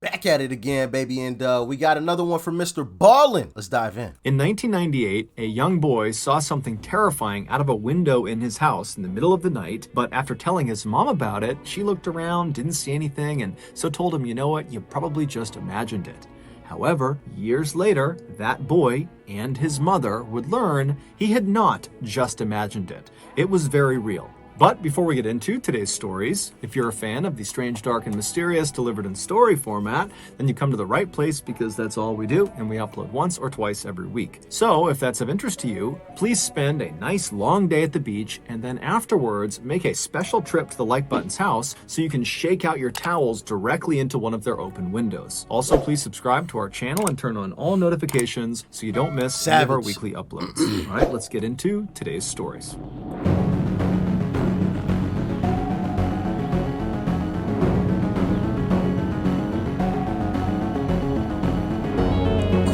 Back at it again, baby, and we got another one from MrBallen. Let's dive in. In 1998, a young boy saw something terrifying out of a window in his house in the middle of the night, but after telling his mom about it, she looked around, didn't see anything, and so told him, you know what, you probably just imagined it. However, years later, that boy and his mother would learn he had not just imagined it. It was very real. But before we get into today's stories, if you're a fan of the strange, dark, and mysterious delivered in story format, then you come to the right place because that's all we do, and we upload once or twice every week. So if that's of interest to you, please spend a nice long day at the beach, and then afterwards make a special trip to the Like Button's house so you can shake out your towels directly into one of their open windows. Also, please subscribe to our channel and turn on all notifications so you don't miss any of our weekly uploads. All right, let's get into today's stories.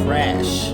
Crash.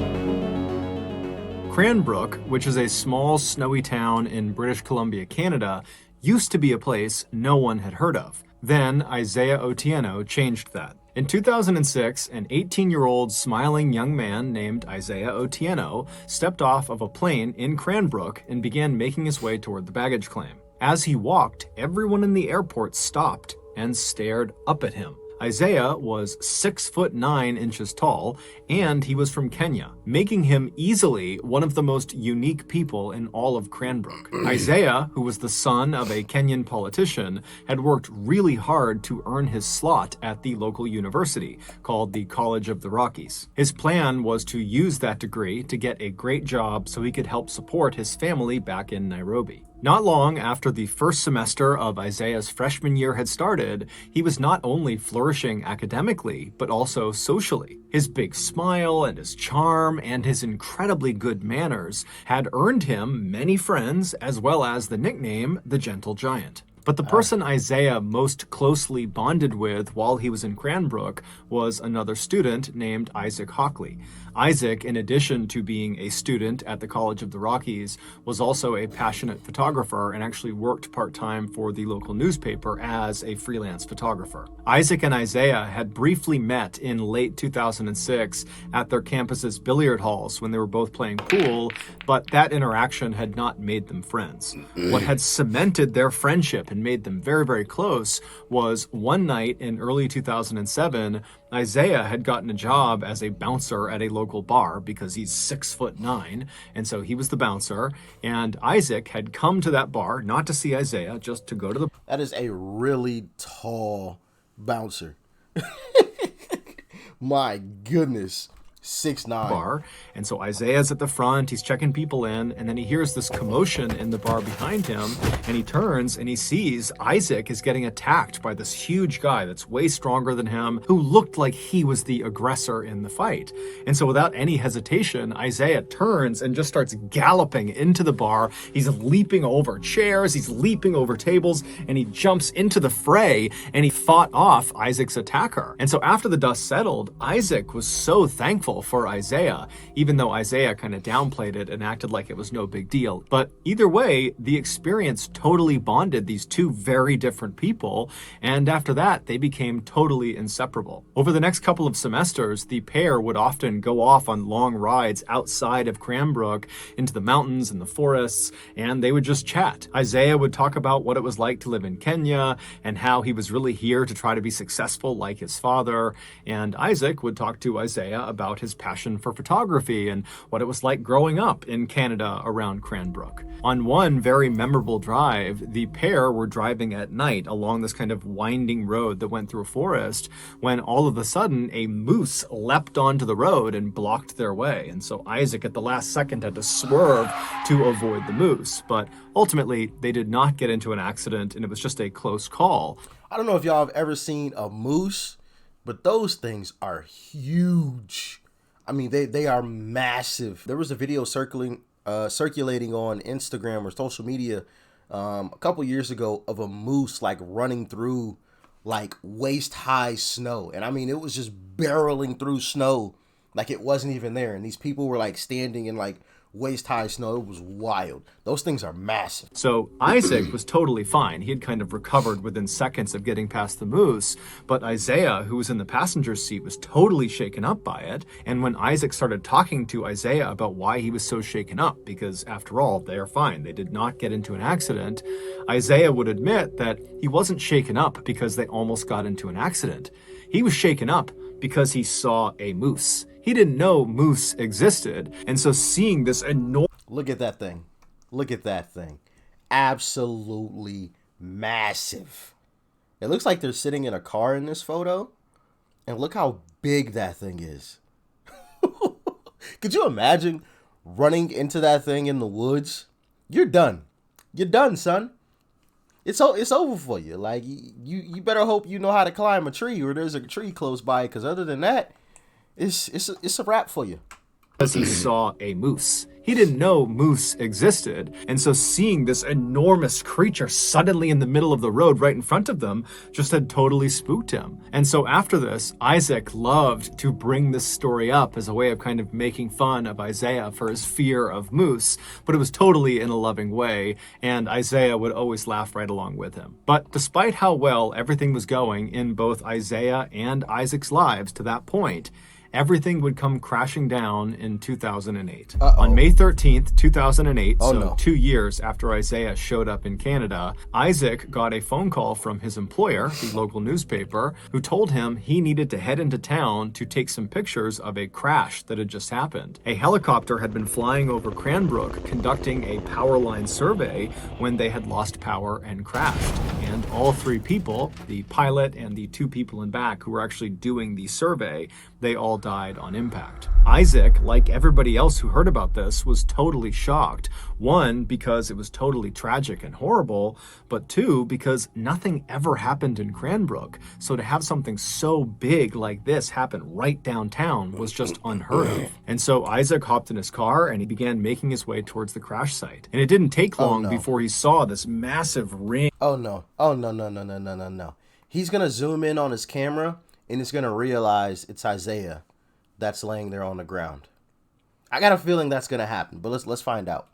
Cranbrook, which is a small snowy town in British Columbia, Canada, used to be a place no one had heard of. Then Isaiah Otieno changed that. In 2006, an 18-year-old smiling young man named Isaiah Otieno stepped off of a plane in Cranbrook and began making his way toward the baggage claim. As he walked, everyone in the airport stopped and stared up at him. Isaiah was 6'9" tall, and he was from Kenya, making him easily one of the most unique people in all of Cranbrook. Isaiah, who was the son of a Kenyan politician, had worked really hard to earn his slot at the local university, called the College of the Rockies. His plan was to use that degree to get a great job so he could help support his family back in Nairobi. Not long after the first semester of Isaiah's freshman year had started, he was not only flourishing academically, but also socially. His big smile and his charm and his incredibly good manners had earned him many friends, as well as the nickname the Gentle Giant. But the person Isaiah most closely bonded with while he was in Cranbrook was another student named Isaac Hockley. Isaac, in addition to being a student at the College of the Rockies, was also a passionate photographer and actually worked part-time for the local newspaper as a freelance photographer. Isaac and Isaiah had briefly met in late 2006 at their campus's billiard halls when they were both playing pool, but that interaction had not made them friends. What had cemented their friendship and made them very, very close was one night in early 2007, Isaiah had gotten a job as a bouncer at a local bar because he's 6'9", and so he was the bouncer, and Isaac had come to that bar, not to see Isaiah, just to go to the... That is a really tall bouncer. My goodness. 6'9". bar. And so Isaiah's at the front, he's checking people in, and then he hears this commotion in the bar behind him, and he turns and he sees Isaac is getting attacked by this huge guy that's way stronger than him, who looked like he was the aggressor in the fight. And so without any hesitation, Isaiah turns and just starts galloping into the bar. He's leaping over chairs, he's leaping over tables, and he jumps into the fray, and he fought off Isaac's attacker. And so after the dust settled, Isaac was so thankful for Isaiah, even though Isaiah kind of downplayed it and acted like it was no big deal. But either way, the experience totally bonded these two very different people, and after that, they became totally inseparable. Over the next couple of semesters, the pair would often go off on long rides outside of Cranbrook into the mountains and the forests, and they would just chat. Isaiah would talk about what it was like to live in Kenya and how he was really here to try to be successful like his father, and Isaac would talk to Isaiah about his passion for photography and what it was like growing up in Canada around Cranbrook. On one very memorable drive, the pair were driving at night along this kind of winding road that went through a forest when all of a sudden a moose leapt onto the road and blocked their way. And so Isaac at the last second had to swerve to avoid the moose. But ultimately, they did not get into an accident and it was just a close call. I don't know if y'all have ever seen a moose, but those things are huge. I mean, they are massive. There was a video circulating on Instagram or social media a couple years ago of a moose like running through like waist high snow. And I mean, it was just barreling through snow like it wasn't even there. And these people were like standing in like waist-high snow. It was wild. Those things are massive. So Isaac was totally fine. He had kind of recovered within seconds of getting past the moose. But Isaiah, who was in the passenger seat, was totally shaken up by it. And when Isaac started talking to Isaiah about why he was so shaken up, because after all, they are fine, they did not get into an accident, Isaiah would admit that he wasn't shaken up because they almost got into an accident. He was shaken up because he saw a moose. He didn't know moose existed. And so seeing this enormous... Look at that thing. Look at that thing. Absolutely massive. It looks like they're sitting in a car in this photo. And look how big that thing is. Could you imagine running into that thing in the woods? You're done. You're done, son. It's over for you. Like, you better hope you know how to climb a tree or there's a tree close by, because other than that, it's a wrap for you. Because he saw a moose. He didn't know moose existed. And so seeing this enormous creature suddenly in the middle of the road right in front of them just had totally spooked him. And so after this, Isaac loved to bring this story up as a way of kind of making fun of Isaiah for his fear of moose, but it was totally in a loving way, and Isaiah would always laugh right along with him. But despite how well everything was going in both Isaiah and Isaac's lives to that point, everything would come crashing down in 2008. On May 13th, 2008, 2 years after Isaiah showed up in Canada, Isaac got a phone call from his employer, the local newspaper, who told him he needed to head into town to take some pictures of a crash that had just happened. A helicopter had been flying over Cranbrook conducting a power line survey when they had lost power and crashed. And all three people, the pilot and the two people in back who were actually doing the survey, they all died on impact. Isaac, like everybody else who heard about this, was totally shocked. One, because it was totally tragic and horrible, but two, because nothing ever happened in Cranbrook. So to have something so big like this happen right downtown was just unheard of. And so Isaac hopped in his car and he began making his way towards the crash site. And it didn't take long before he saw this massive ring. Oh no. No. He's gonna zoom in on his camera and he's gonna realize it's Isaiah that's laying there on the ground. I got a feeling that's gonna happen, but let's find out.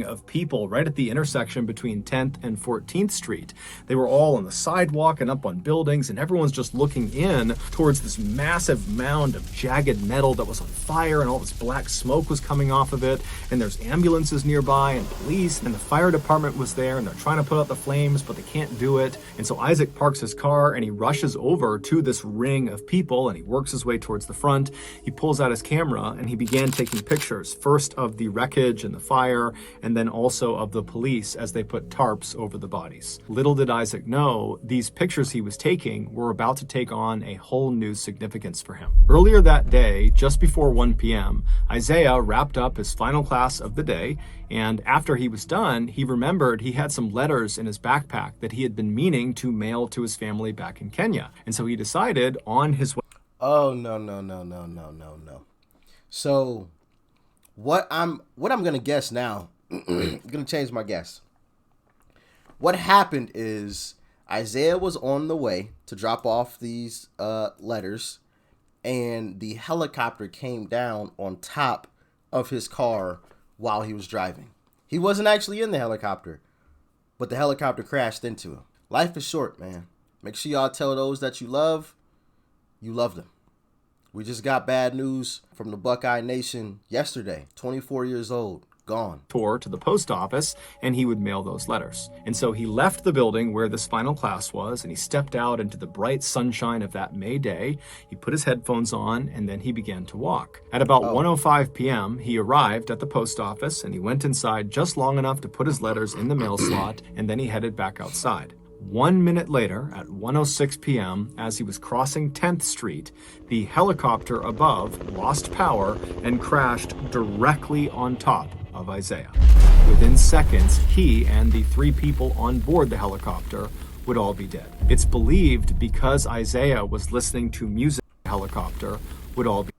Of people right at the intersection between 10th and 14th Street. They were all on the sidewalk and up on buildings, and everyone's just looking in towards this massive mound of jagged metal that was on fire, and all this black smoke was coming off of it, and there's ambulances nearby and police, and the fire department was there, and they're trying to put out the flames, but they can't do it. And so Isaac parks his car and he rushes over to this ring of people, and he works his way towards the front. He pulls out his camera and he began taking pictures, first of the wreckage and the fire, and then also of the police as they put tarps over the bodies. Little did Isaac know, these pictures he was taking were about to take on a whole new significance for him. Earlier that day, just before 1 p.m., Isaiah wrapped up his final class of the day, and after he was done, he remembered he had some letters in his backpack that he had been meaning to mail to his family back in Kenya. And so he decided on his way... Oh, no. So, what I'm gonna guess now, I'm gonna change my guess. What happened is Isaiah was on the way to drop off these letters, and the helicopter came down on top of his car while he was driving. He wasn't actually in the helicopter, but the helicopter crashed into him. Life is short, man. Make sure y'all tell those that you love them. We just got bad news from the Buckeye Nation yesterday. 24 years old. Gone. Tour to the post office, and he would mail those letters. And so he left the building where this final class was, and he stepped out into the bright sunshine of that May day. He put his headphones on, and then he began to walk. At about 1:05 p.m., he arrived at the post office, and he went inside just long enough to put his letters in the mail slot, and then he headed back outside. 1 minute later, at 1:06 p.m., as he was crossing 10th Street, the helicopter above lost power and crashed directly on top of Isaiah. Within seconds, he and the three people on board the helicopter would all be dead. It's believed because Isaiah was listening to music, the helicopter would all be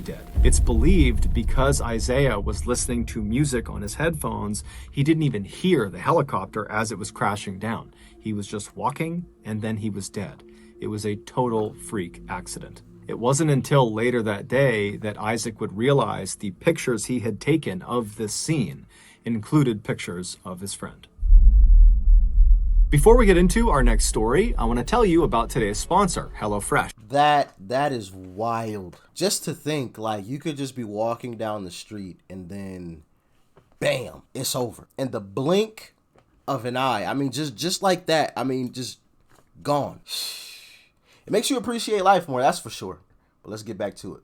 dead. It's believed because Isaiah was listening to music on his headphones, he didn't even hear the helicopter as it was crashing down. He was just walking, and then he was dead. It was a total freak accident. It wasn't until later that day that Isaac would realize the pictures he had taken of this scene included pictures of his friend. Before we get into our next story, I want to tell you about today's sponsor, HelloFresh. That is wild. Just to think, like, you could just be walking down the street and then, bam, it's over. In the blink of an eye. I mean, just like that. I mean, just gone. It makes you appreciate life more, that's for sure. But let's get back to it.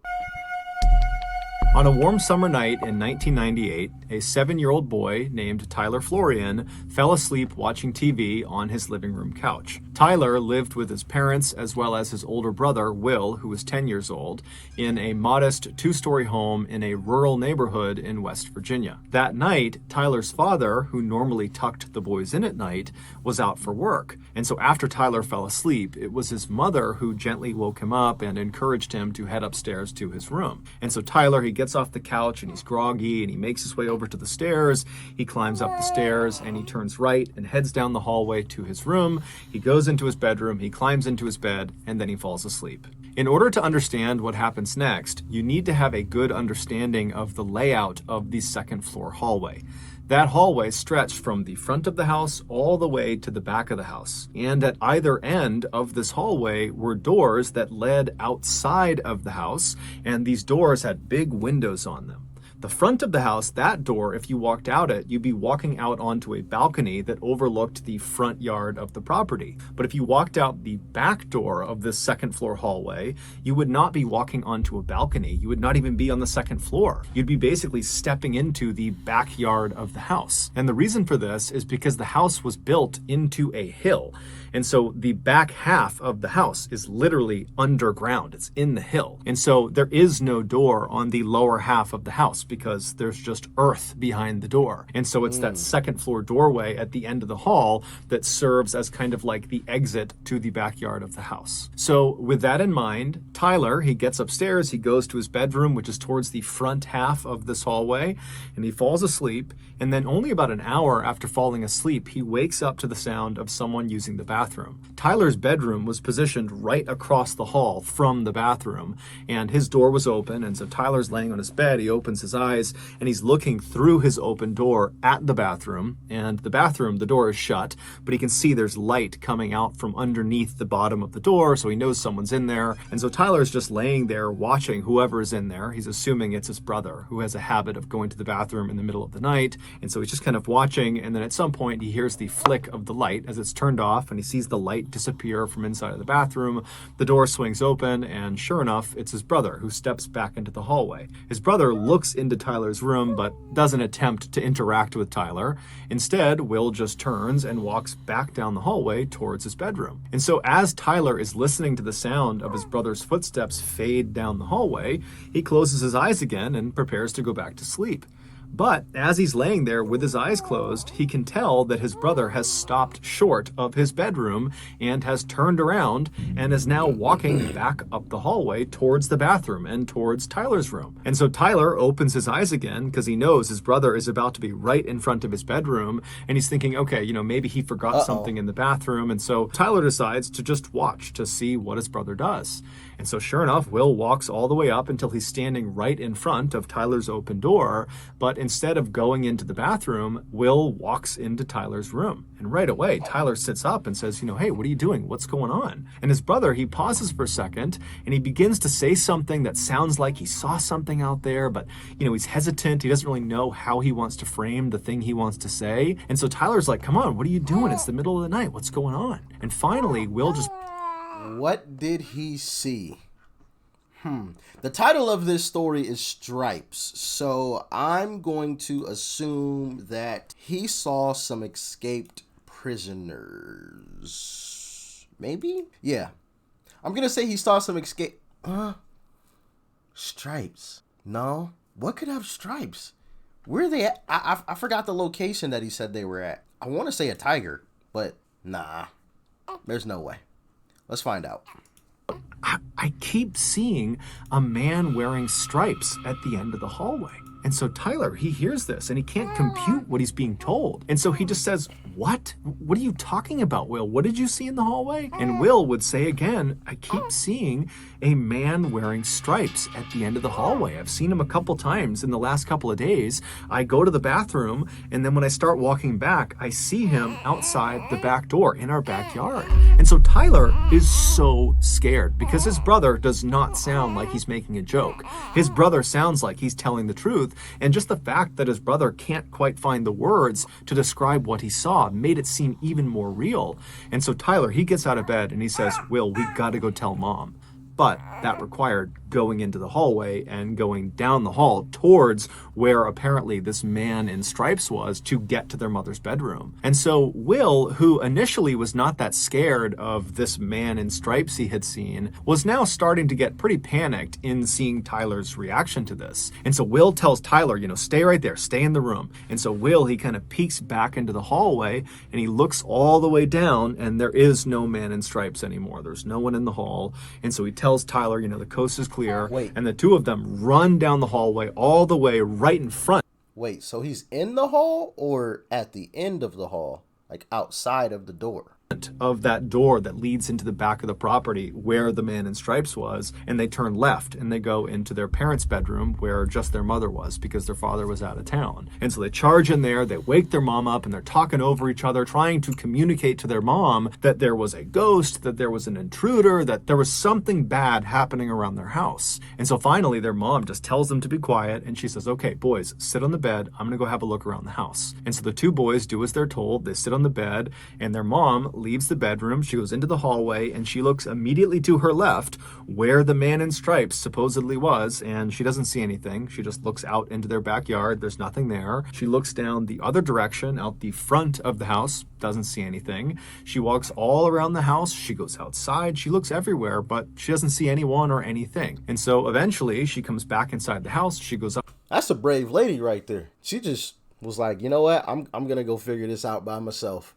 On a warm summer night in 1998, a 7-year-old boy named Tyler Florian fell asleep watching TV on his living room couch. Tyler lived with his parents as well as his older brother, Will, who was 10 years old, in a modest 2-story home in a rural neighborhood in West Virginia. That night, Tyler's father, who normally tucked the boys in at night, was out for work. And so after Tyler fell asleep, it was his mother who gently woke him up and encouraged him to head upstairs to his room. And so Tyler, he gets off the couch and he's groggy and he makes his way over to the stairs. He climbs up the stairs and he turns right and heads down the hallway to his room. He goes into his bedroom, he climbs into his bed, and then he falls asleep. In order to understand what happens next, you need to have a good understanding of the layout of the second floor hallway. That hallway stretched from the front of the house all the way to the back of the house. And at either end of this hallway were doors that led outside of the house, and these doors had big windows on them. The front of the house, that door, if you walked out it, you'd be walking out onto a balcony that overlooked the front yard of the property. But if you walked out the back door of this second floor hallway, you would not be walking onto a balcony. You would not even be on the second floor. You'd be basically stepping into the backyard of the house. And the reason for this is because the house was built into a hill. And so the back half of the house is literally underground. It's in the hill. And so there is no door on the lower half of the house because there's just earth behind the door. And so it's that second floor doorway at the end of the hall that serves as kind of like the exit to the backyard of the house. So with that in mind, Tyler, he gets upstairs, he goes to his bedroom, which is towards the front half of this hallway, and he falls asleep. And then only about an hour after falling asleep, he wakes up to the sound of someone using the bathroom. Tyler's bedroom was positioned right across the hall from the bathroom, and his door was open. And so Tyler's laying on his bed, he opens his eyes, and he's looking through his open door at the bathroom. And the bathroom, the door is shut, but he can see there's light coming out from underneath the bottom of the door, so he knows someone's in there. And so Tyler's just laying there watching whoever is in there. He's assuming it's his brother, who has a habit of going to the bathroom in the middle of the night. And so he's just kind of watching, and then at some point he hears the flick of the light as it's turned off, and he sees the light disappear from inside of the bathroom. The door swings open, and sure enough, it's his brother who steps back into the hallway. His brother looks into Tyler's room, but doesn't attempt to interact with Tyler. Instead, Will just turns and walks back down the hallway towards his bedroom. And so as Tyler is listening to the sound of his brother's footsteps fade down the hallway, he closes his eyes again and prepares to go back to sleep. But as he's laying there with his eyes closed, he can tell that his brother has stopped short of his bedroom and has turned around and is now walking back up the hallway towards the bathroom and towards Tyler's room. And so Tyler opens his eyes again because he knows his brother is about to be right in front of his bedroom, and he's thinking, okay, maybe he forgot something in the bathroom. And so Tyler decides to just watch to see what his brother does. And so sure enough, Will walks all the way up until he's standing right in front of Tyler's open door. But instead of going into the bathroom, Will walks into Tyler's room. And right away, Tyler sits up and says, hey, what are you doing? What's going on? And his brother, he pauses for a second and he begins to say something that sounds like he saw something out there, but he's hesitant. He doesn't really know how he wants to frame the thing he wants to say. And so Tyler's like, come on, what are you doing? It's the middle of the night. What's going on? And finally, Will just... What did he see? The title of this story is Stripes, so I'm going to assume that he saw some escaped prisoners. Maybe? Yeah. I'm going to say he saw some stripes. No. What could have stripes? Where are they at? I forgot the location that he said they were at. I want to say a tiger, but nah. There's no way. Let's find out. I keep seeing a man wearing stripes at the end of the hallway. And so Tyler, he hears this and he can't compute what he's being told. And so he just says, what? What are you talking about, Will? What did you see in the hallway? And Will would say again, I keep seeing a man wearing stripes at the end of the hallway. I've seen him a couple times in the last couple of days. I go to the bathroom, and then when I start walking back, I see him outside the back door in our backyard. And so Tyler is so scared because his brother does not sound like he's making a joke. His brother sounds like he's telling the truth. And just the fact that his brother can't quite find the words to describe what he saw made it seem even more real. And so Tyler, he gets out of bed and he says, Will, we've got to go tell Mom. But that required going into the hallway and going down the hall towards where apparently this man in stripes was to get to their mother's bedroom. And so Will, who initially was not that scared of this man in stripes he had seen, was now starting to get pretty panicked in seeing Tyler's reaction to this. And so Will tells Tyler, stay right there, stay in the room. And so Will, he kind of peeks back into the hallway and he looks all the way down, and there is no man in stripes anymore. There's no one in the hall. And so he tells Tyler, the coast is clear. Wait. And the two of them run down the hallway all the way right in front. Wait, so he's in the hall or at the end of the hall, like outside of the door? Of that door that leads into the back of the property where the man in stripes was, and they turn left and they go into their parents' bedroom where just their mother was because their father was out of town. And so they charge in there, they wake their mom up, and they're talking over each other, trying to communicate to their mom that there was a ghost, that there was an intruder, that there was something bad happening around their house. And so finally their mom just tells them to be quiet, and she says, okay, boys, sit on the bed. I'm gonna go have a look around the house. And so the two boys do as they're told. They sit on the bed, and their mom leaves the bedroom. She goes into the hallway and she looks immediately to her left where the man in stripes supposedly was, and she doesn't see anything. She just looks out into their backyard. There's nothing there. She looks down the other direction out the front of the house, doesn't see anything. She walks all around the house. She goes outside. She looks everywhere, but she doesn't see anyone or anything. And so eventually she comes back inside the house. She goes up. That's a brave lady right there. She just was like, you know what? I'm gonna go figure this out by myself.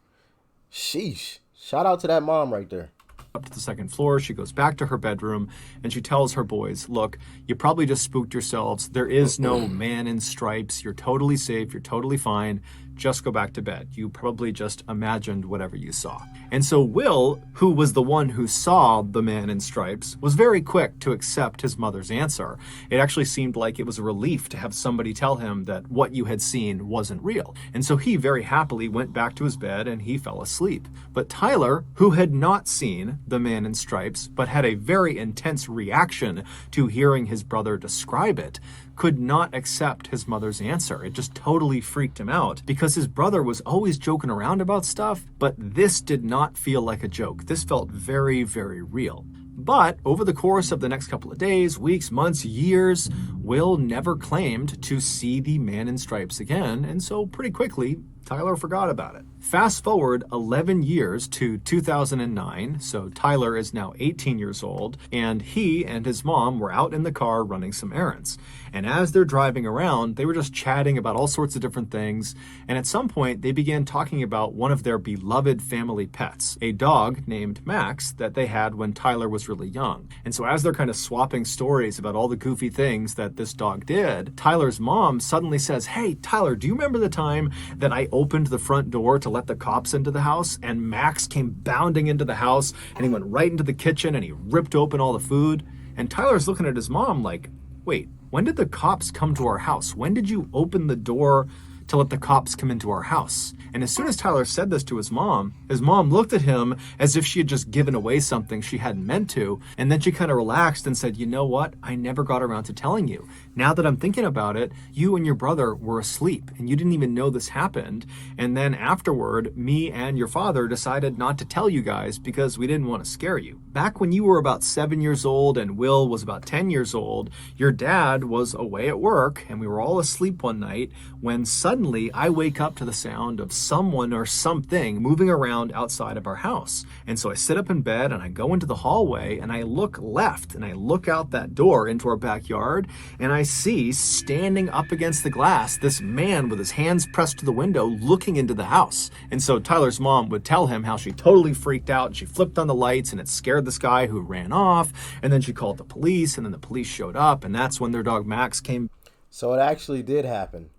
Sheesh. Shout out to that mom right there. Up to the second floor. She goes back to her bedroom and she tells her boys, look, you probably just spooked yourselves. There is no man in stripes. You're totally safe. You're totally fine. Just go back to bed. You probably just imagined whatever you saw. And so Will, who was the one who saw the man in stripes, was very quick to accept his mother's answer. It actually seemed like it was a relief to have somebody tell him that what you had seen wasn't real. And so he very happily went back to his bed and he fell asleep. But Tyler, who had not seen the man in stripes, but had a very intense reaction to hearing his brother describe it, could not accept his mother's answer. It just totally freaked him out because his brother was always joking around about stuff, but this did not feel like a joke. This felt very, very real. But over the course of the next couple of days, weeks, months, years, Will never claimed to see the man in stripes again, and so pretty quickly, Tyler forgot about it. Fast forward 11 years to 2009, so Tyler is now 18 years old, and he and his mom were out in the car running some errands. And as they're driving around, they were just chatting about all sorts of different things, and at some point, they began talking about one of their beloved family pets, a dog named Max that they had when Tyler was really young. And so as they're kind of swapping stories about all the goofy things that this dog did, Tyler's mom suddenly says, hey, Tyler, do you remember the time that I opened the front door to let the cops into the house and Max came bounding into the house and he went right into the kitchen and he ripped open all the food? And Tyler's looking at his mom like, wait, when did the cops come to our house? When did you open the door to let the cops come into our house? And as soon as Tyler said this to his mom looked at him as if she had just given away something she hadn't meant to. And then she kind of relaxed and said, you know what? I never got around to telling you. Now that I'm thinking about it, you and your brother were asleep and you didn't even know this happened. And then afterward, me and your father decided not to tell you guys because we didn't want to scare you. Back when you were about 7 years old and Will was about 10 years old, your dad was away at work and we were all asleep one night when suddenly I wake up to the sound of someone or something moving around outside of our house. And so I sit up in bed and I go into the hallway and I look left and I look out that door into our backyard and I see standing up against the glass this man with his hands pressed to the window looking into the house. And so Tyler's mom would tell him how she totally freaked out and she flipped on the lights and it scared this guy who ran off, and then she called the police and then the police showed up and that's when their dog Max came. So it actually did happen.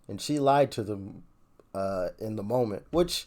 And she lied to them in the moment, which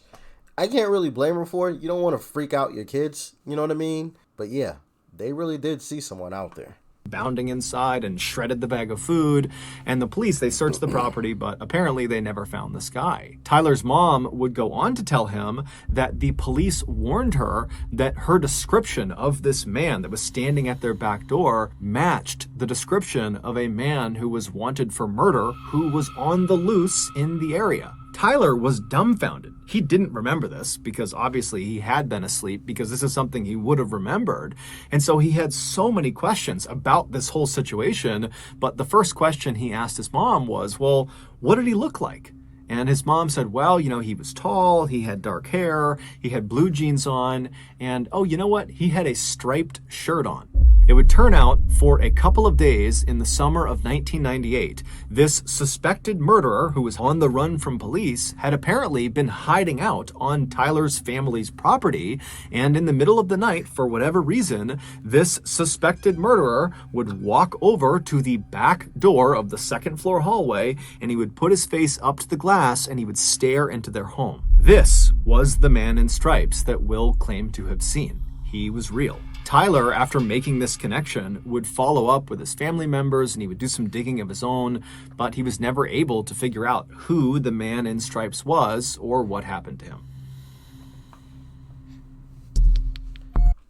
I can't really blame her for. You don't want to freak out your kids, you know what I mean? But yeah, they really did see someone out there. Bounding inside and shredded the bag of food, and the police, they searched the property, but apparently they never found this guy. Tyler's mom would go on to tell him that the police warned her that her description of this man that was standing at their back door matched the description of a man who was wanted for murder who was on the loose in the area. Tyler was dumbfounded. He didn't remember this because obviously he had been asleep, because this is something he would have remembered. And so he had so many questions about this whole situation. But the first question he asked his mom was, well, what did he look like? And his mom said, well, he was tall, he had dark hair, he had blue jeans on, and oh, you know what? He had a striped shirt on. It would turn out, for a couple of days in the summer of 1998, this suspected murderer who was on the run from police had apparently been hiding out on Tyler's family's property, and in the middle of the night, for whatever reason, this suspected murderer would walk over to the back door of the second floor hallway, and he would put his face up to the glass and he would stare into their home. This was the man in stripes that Will claimed to have seen. He was real. Tyler, after making this connection, would follow up with his family members and he would do some digging of his own, but he was never able to figure out who the man in stripes was or what happened to him.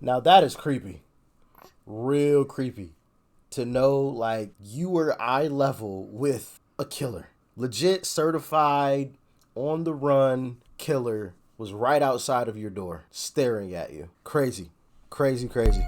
Now that is creepy. Real creepy. To know, like, you were eye level with a killer. Legit certified, on the run killer was right outside of your door, staring at you. Crazy. Crazy, crazy.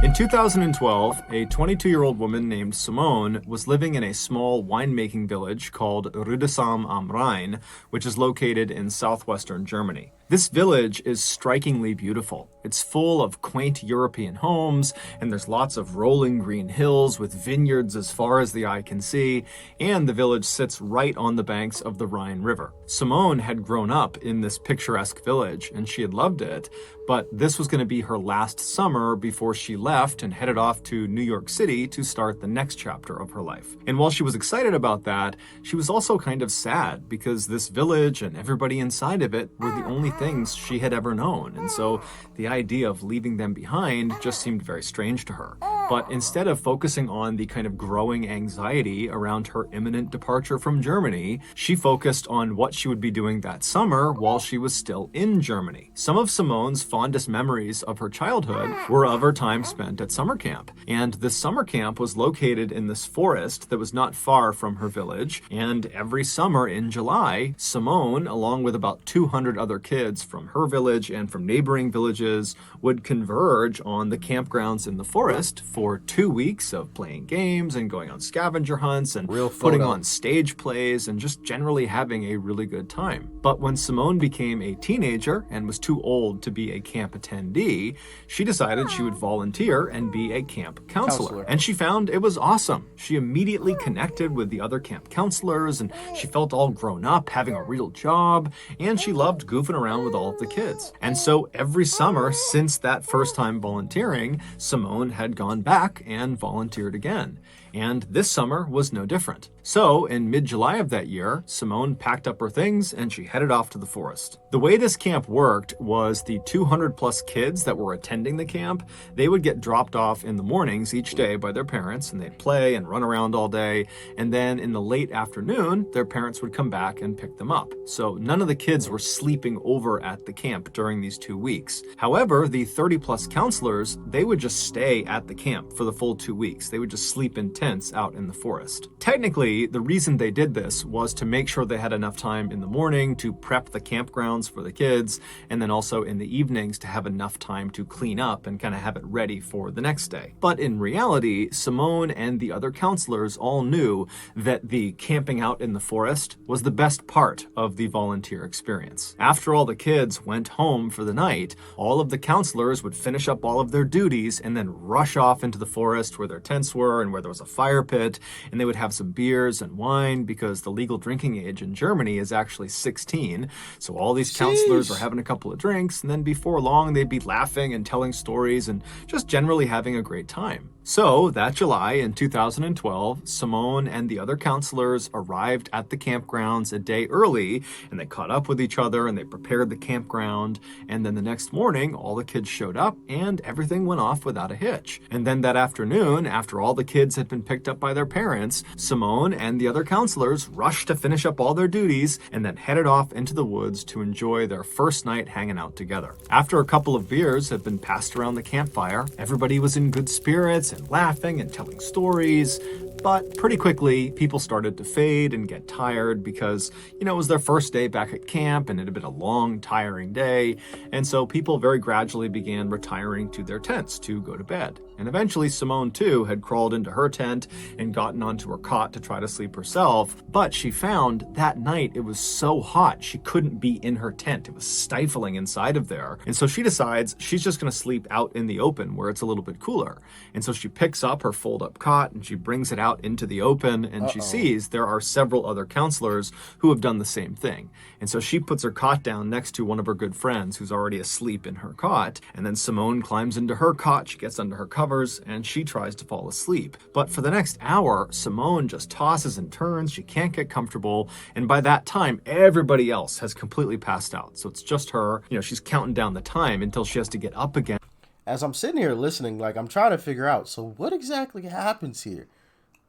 In 2012, a 22-year-old woman named Simone was living in a small winemaking village called Rüdesheim am Rhein, which is located in southwestern Germany. This village is strikingly beautiful. It's full of quaint European homes, and there's lots of rolling green hills with vineyards as far as the eye can see, and the village sits right on the banks of the Rhine River. Simone had grown up in this picturesque village, and she had loved it, but this was going to be her last summer before she left and headed off to New York City to start the next chapter of her life. And while she was excited about that, she was also kind of sad because this village and everybody inside of it were the only things she had ever known. And so the idea of leaving them behind just seemed very strange to her. But instead of focusing on the kind of growing anxiety around her imminent departure from Germany, she focused on what she would be doing that summer while she was still in Germany. Some of Simone's fondest memories of her childhood were of her time spent at summer camp. And this summer camp was located in this forest that was not far from her village. And every summer in July, Simone, along with about 200 other kids from her village and from neighboring villages, would converge on the campgrounds in the forest for 2 weeks of playing games and going on scavenger hunts and putting on stage plays and just generally having a really good time. But when Simone became a teenager and was too old to be a camp attendee, she decided she would volunteer and be a camp counselor. And she found it was awesome. She immediately connected with the other camp counselors and she felt all grown up, having a real job, and she loved goofing around with all of the kids. And so every summer since that first time volunteering, Simone had gone back and volunteered again. And this summer was no different. So in mid-July of that year, Simone packed up her things and she headed off to the forest. The way this camp worked was the 200 plus kids that were attending the camp, they would get dropped off in the mornings each day by their parents and they'd play and run around all day. And then in the late afternoon, their parents would come back and pick them up. So none of the kids were sleeping over at the camp during these 2 weeks. However, the 30 plus counselors, they would just stay at the camp for the full 2 weeks. They would just sleep in tents out in the forest. Technically, the reason they did this was to make sure they had enough time in the morning to prep the campgrounds for the kids, and then also in the evenings to have enough time to clean up and kind of have it ready for the next day. But in reality, Simone and the other counselors all knew that the camping out in the forest was the best part of the volunteer experience. After all the kids went home for the night, all of the counselors would finish up all of their duties and then rush off into the forest where their tents were and where there was a fire pit, and they would have some beers and wine because the legal drinking age in Germany is actually 16. So all these counselors are having a couple of drinks, and then before long they'd be laughing and telling stories and just generally having a great time. So that July in 2012, Simone and the other counselors arrived at the campgrounds a day early, and they caught up with each other and they prepared the campground. And then the next morning, all the kids showed up and everything went off without a hitch. And then that afternoon, after all the kids had been picked up by their parents, Simone and the other counselors rushed to finish up all their duties and then headed off into the woods to enjoy their first night hanging out together. After a couple of beers had been passed around the campfire, everybody was in good spirits and laughing and telling stories. But pretty quickly, people started to fade and get tired because, it was their first day back at camp and it had been a long, tiring day. And so people very gradually began retiring to their tents to go to bed. And eventually Simone, too, had crawled into her tent and gotten onto her cot to try to sleep herself. But she found that night it was so hot she couldn't be in her tent. It was stifling inside of there. And so she decides she's just going to sleep out in the open where it's a little bit cooler. And so she picks up her fold-up cot and she brings it out into the open, and she sees there are several other counselors who have done the same thing. And so she puts her cot down next to one of her good friends who's already asleep in her cot. And then Simone climbs into her cot, she gets under her covers, and she tries to fall asleep. But for the next hour, Simone just tosses and turns, she can't get comfortable, and by that time, everybody else has completely passed out. So it's just her, she's counting down the time until she has to get up again. As I'm sitting here listening, I'm trying to figure out, so what exactly happens here?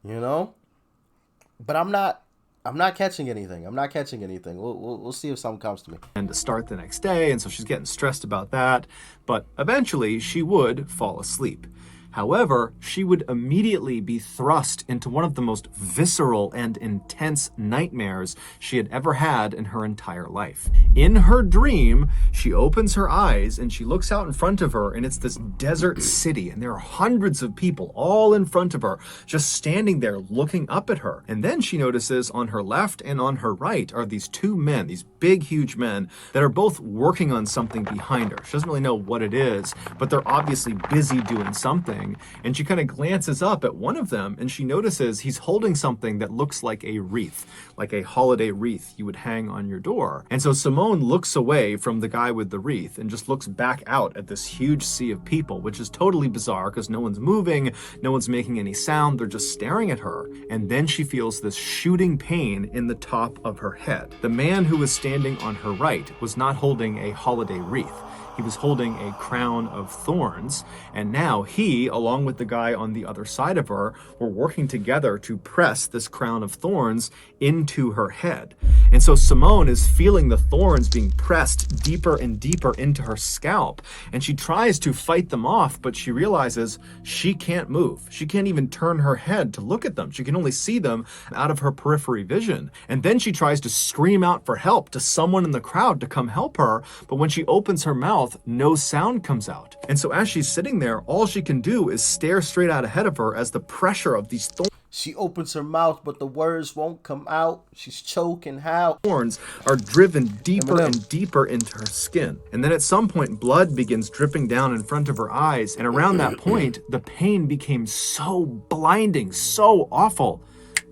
But I'm not catching anything. We'll see if something comes to me. And to start the next day, and so she's getting stressed about that. But eventually she would fall asleep. However, she would immediately be thrust into one of the most visceral and intense nightmares she had ever had in her entire life. In her dream, she opens her eyes and she looks out in front of her, and it's this desert city, and there are hundreds of people all in front of her, just standing there looking up at her. And then she notices on her left and on her right are these two men, these big, huge men that are both working on something behind her. She doesn't really know what it is, but they're obviously busy doing something. And she kind of glances up at one of them and she notices he's holding something that looks like a wreath, like a holiday wreath you would hang on your door. And so Simone looks away from the guy with the wreath and just looks back out at this huge sea of people, which is totally bizarre because no one's moving, no one's making any sound, they're just staring at her. And then she feels this shooting pain in the top of her head. The man who was standing on her right was not holding a holiday wreath. He was holding a crown of thorns, and now he, along with the guy on the other side of her, were working together to press this crown of thorns into her head. And so Simone is feeling the thorns being pressed deeper and deeper into her scalp, and she tries to fight them off, but she realizes she can't move. She can't even turn her head to look at them. She can only see them out of her periphery vision. And then she tries to scream out for help to someone in the crowd to come help her, but when she opens her mouth, no sound comes out. And so as she's sitting there, all she can do is stare straight out ahead of her as the pressure of these thorns. She opens her mouth, but the words won't come out. She's choking. How? Thorns are driven deeper and deeper into her skin. And then at some point, blood begins dripping down in front of her eyes. And around that point, the pain became so blinding, so awful,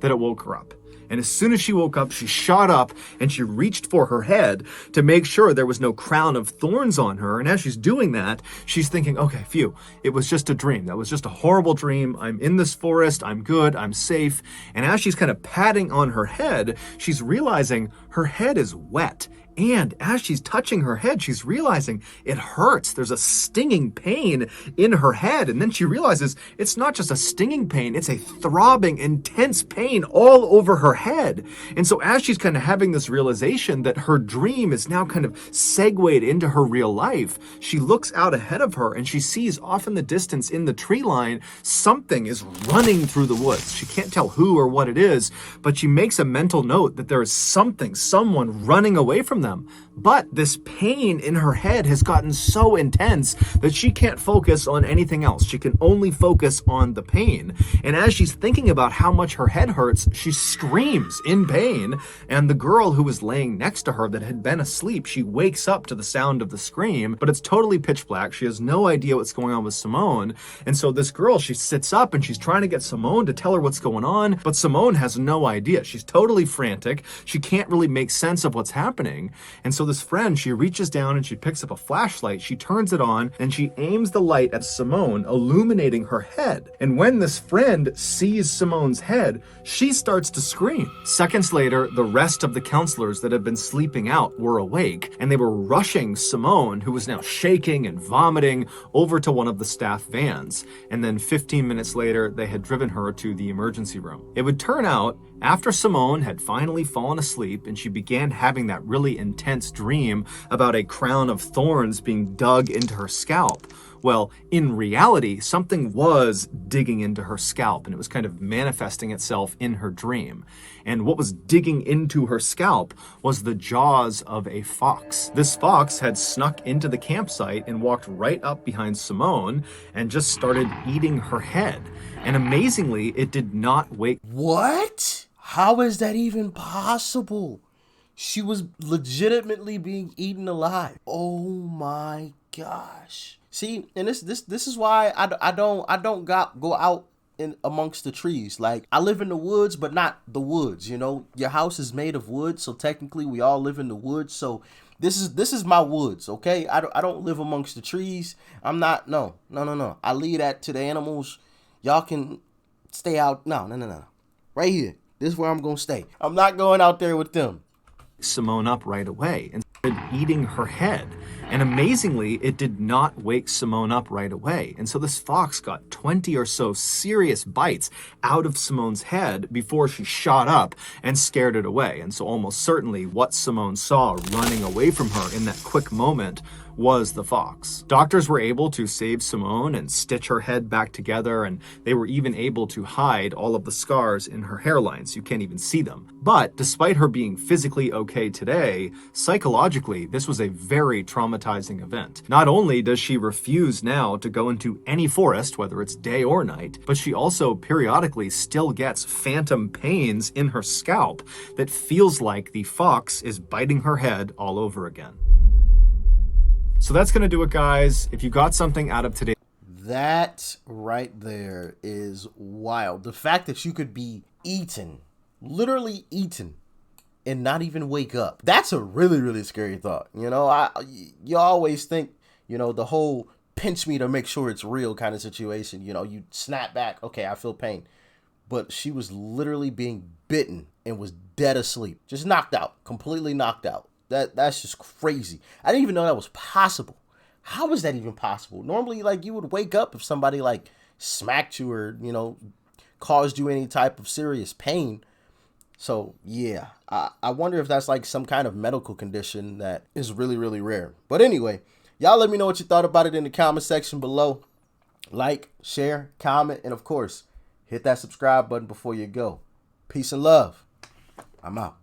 that it woke her up. And as soon as she woke up, she shot up and she reached for her head to make sure there was no crown of thorns on her. And as she's doing that, she's thinking, okay, phew, it was just a dream. That was just a horrible dream. I'm in this forest. I'm good. I'm safe. And as she's kind of patting on her head, she's realizing her head is wet. And as she's touching her head, she's realizing it hurts. There's a stinging pain in her head. And then she realizes it's not just a stinging pain, it's a throbbing, intense pain all over her head. And so as she's kind of having this realization that her dream is now kind of segued into her real life, she looks out ahead of her and she sees off in the distance in the tree line, something is running through the woods. She can't tell who or what it is, but she makes a mental note that there is someone running away from them. them. But this pain in her head has gotten so intense that she can't focus on anything else. She can only focus on the pain. And as she's thinking about how much her head hurts, she screams in pain. And the girl who was laying next to her that had been asleep, she wakes up to the sound of the scream, but it's totally pitch black. She has no idea what's going on with Simone. And so this girl, she sits up and she's trying to get Simone to tell her what's going on, but Simone has no idea. She's totally frantic. She can't really make sense of what's happening. And so this friend, she reaches down and she picks up a flashlight, she turns it on, and she aims the light at Simone, illuminating her head. And when this friend sees Simone's head, she starts to scream. Seconds later, the rest of the counselors that had been sleeping out were awake, and they were rushing Simone, who was now shaking and vomiting, over to one of the staff vans. And then 15 minutes later, they had driven her to the emergency room. It would turn out, after Simone had finally fallen asleep and she began having that really intense dream about a crown of thorns being dug into her scalp, well, in reality, something was digging into her scalp and it was kind of manifesting itself in her dream. And what was digging into her scalp was the jaws of a fox. This fox had snuck into the campsite and walked right up behind Simone and just started eating her head. And amazingly, it did not wake. What? How is that even possible? She was legitimately being eaten alive. Oh my gosh. See, and this is why I don't go out in amongst the trees. Like, I live in the woods, but not the woods, you know. Your house is made of wood, so technically we all live in the woods. So this is my woods, okay? I don't live amongst the trees. I'm not, no. I leave that to the animals. Y'all can stay out. No. Right here. This is where I'm going to stay. I'm not going out there with them. Simone up right away and started eating her head. And amazingly, it did not wake Simone up right away. And so this fox got 20 or so serious bites out of Simone's head before she shot up and scared it away. And so almost certainly what Simone saw running away from her in that quick moment was the fox. Doctors were able to save Simone and stitch her head back together, and they were even able to hide all of the scars in her hairline so you can't even see them. But despite her being physically okay today, psychologically, this was a very traumatizing event. Not only does she refuse now to go into any forest, whether it's day or night, but she also periodically still gets phantom pains in her scalp that feels like the fox is biting her head all over again. So that's going to do it, guys. If you got something out of today, that right there is wild. The fact that you could be eaten, literally eaten, and not even wake up. That's a really, really scary thought. You know, you always think, you know, the whole pinch me to make sure it's real kind of situation. You know, you snap back. Okay, I feel pain. But she was literally being bitten and was dead asleep. Just knocked out. Completely knocked out. That's just crazy. I didn't even know that was possible. How is that even possible? Normally, like, you would wake up if somebody, like, smacked you or, you know, caused you any type of serious pain. So, yeah, I wonder if that's, like, some kind of medical condition that is really, really rare. But anyway, y'all let me know what you thought about it in the comment section below. Like, share, comment, and, of course, hit that subscribe button before you go. Peace and love. I'm out.